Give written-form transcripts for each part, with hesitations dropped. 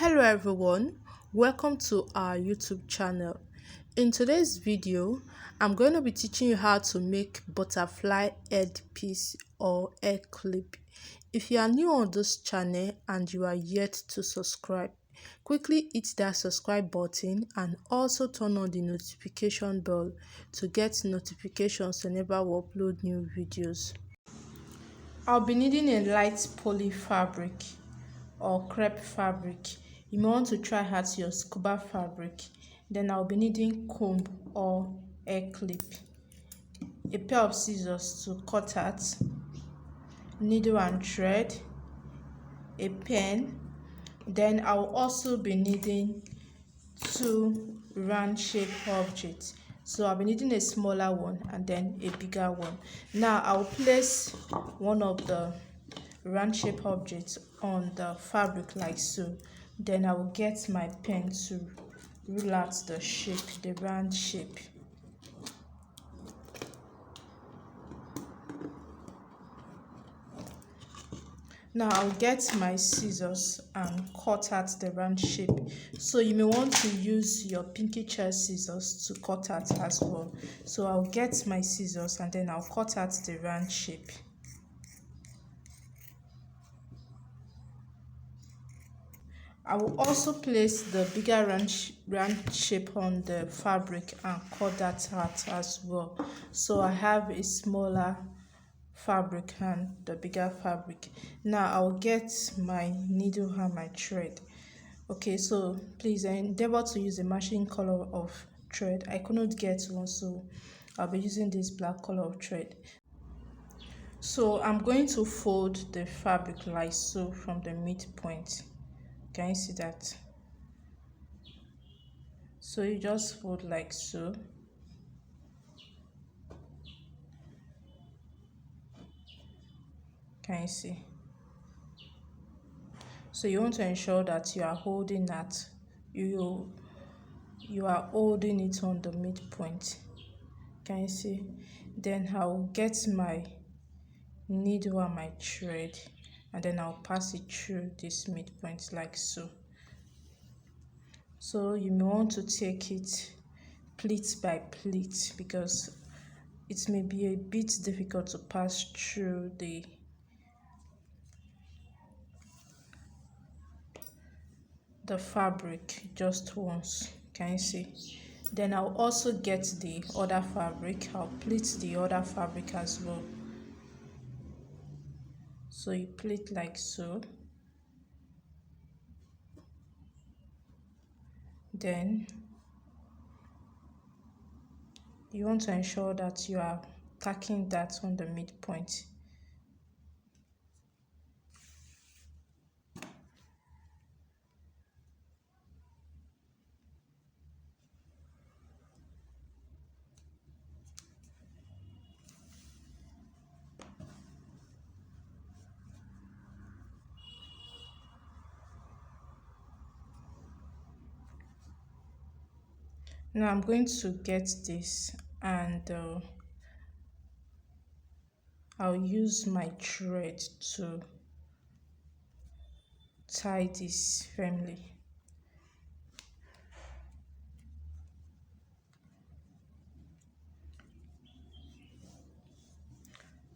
Hello everyone, welcome to our YouTube channel. In today's video, I'm going to be teaching you how to make butterfly headpiece or hair clip. If you are new on this channel and you are yet to subscribe, quickly hit that subscribe button and also turn on the notification bell to get notifications whenever we upload new videos. I'll be needing a light poly fabric or crepe fabric. You may want to try out your scuba fabric. Then I'll be needing comb or hair clip, a pair of scissors to cut out, needle and thread, a pen. Then I'll also be needing two round shape objects. So I'll be needing a smaller one and then a bigger one. Now I'll place one of the round shape objects on the fabric like so. Then I will get my pen to rule out the shape, the round shape. Now I'll get my scissors and cut out the round shape. So you may want to use your pinky chair scissors to cut out as well. So I'll get my scissors and then I'll cut out the round shape. I will also place the bigger round shape on the fabric and cut that out as well. So I have a smaller fabric and the bigger fabric. Now I'll get my needle and my thread. Okay, so please endeavor to use a matching color of thread. I could not get one, so I'll be using this black color of thread. So I'm going to fold the fabric like so from the midpoint. Can you see that? So you just fold like so. Can you see? So you want to ensure that you are holding that you are holding it on the midpoint. Can you see? Then I'll get my needle and my thread and then I'll pass it through this midpoint like so. So you may want to take it pleat by pleat because it may be a bit difficult to pass through the fabric just once. Can you see? Then I'll also get the other fabric. I'll pleat the other fabric as well. So you pleat like so. Then you want to ensure that you are tacking that on the midpoint. Now I'm going to get this and I'll use my thread to tie this firmly.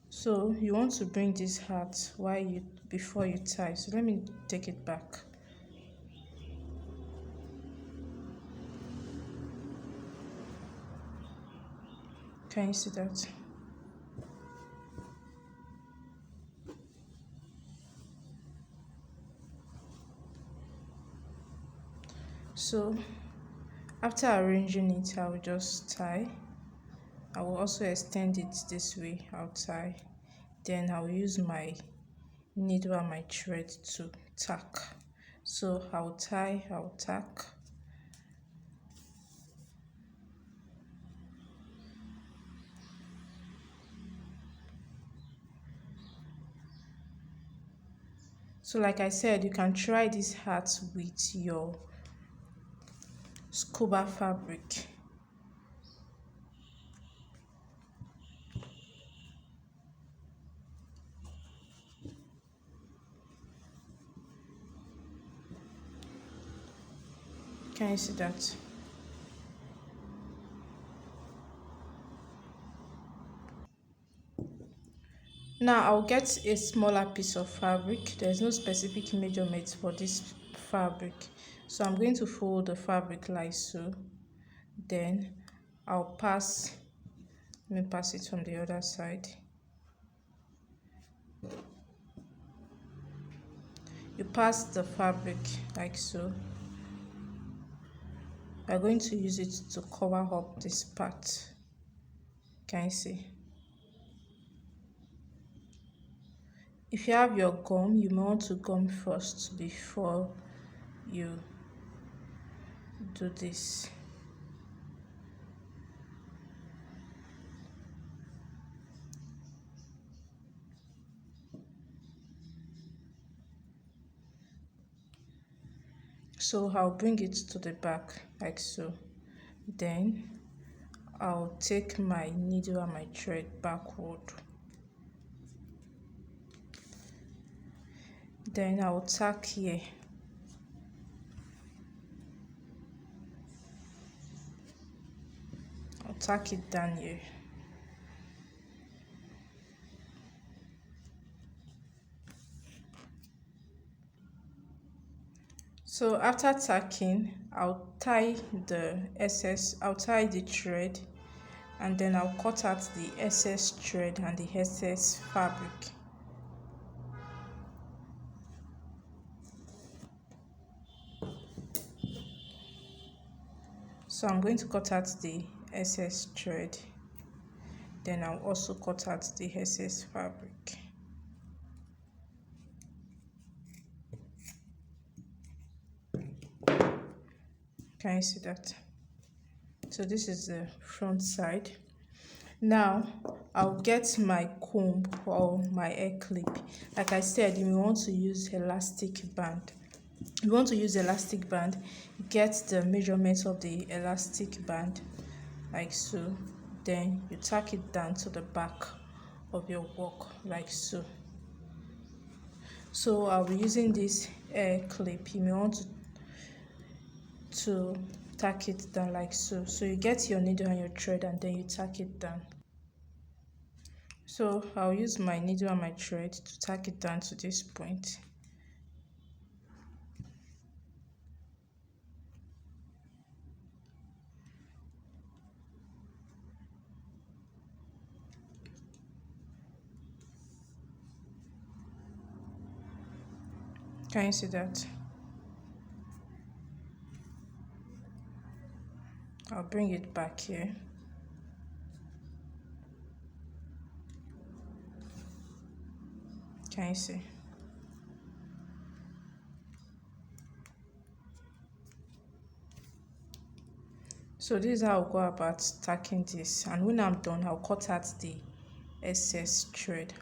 So you want to bring this hat before you tie. So let me take it back. Can you see that? So after arranging it, I will just tie. I will also extend it this way. I'll tie. Then I'll use my needle and my thread to tack. So I'll tie, I'll tack. So like I said, you can try this hat with your scuba fabric. Can you see that? Now I'll get a smaller piece of fabric. There's no specific measurement for this fabric, so I'm going to fold the fabric like so. Then I'll pass, let me pass it from the other side. You pass the fabric like so. We're going to use it to cover up this part. Can you see? If you have your gum, you may want to gum first before you do this. So I'll bring it to the back like so. Then I'll take my needle and my thread backward. Then I'll tack here. I'll tack it down here. So after tacking, I'll tie the thread, and then I'll cut out the excess thread and the excess fabric. So I'm going to cut out the excess thread, then I'll also cut out the excess fabric. Can you see that? So this is the front side. Now I'll get my comb or my hair clip. Like I said, you want to use elastic band. You want to use elastic band, get the measurement of the elastic band like so. Then you tack it down to the back of your work like so. So I'll be using this hair clip. You may want to tack it down like so. So you get your needle and your thread, and then you tack it down. So I'll use my needle and my thread to tack it down to this point. Can you see that? I'll bring it back here. Can you see? So this is how I'll go about tacking this, and when I'm done, I'll cut out the excess thread.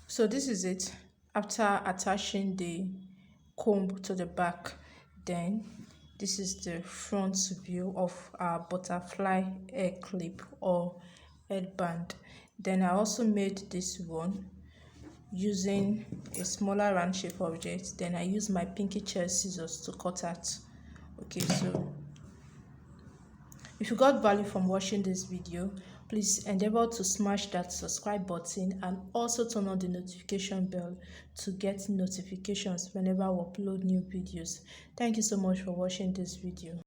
So this is it after attaching the comb to the back. Then this is the front view of our butterfly hair clip or headband. Then I also made this one using a smaller round shape object. Then I use my pinky chair scissors to cut out. Okay, so if you got value from watching this video, please endeavor to smash that subscribe button and also turn on the notification bell to get notifications whenever I upload new videos. Thank you so much for watching this video.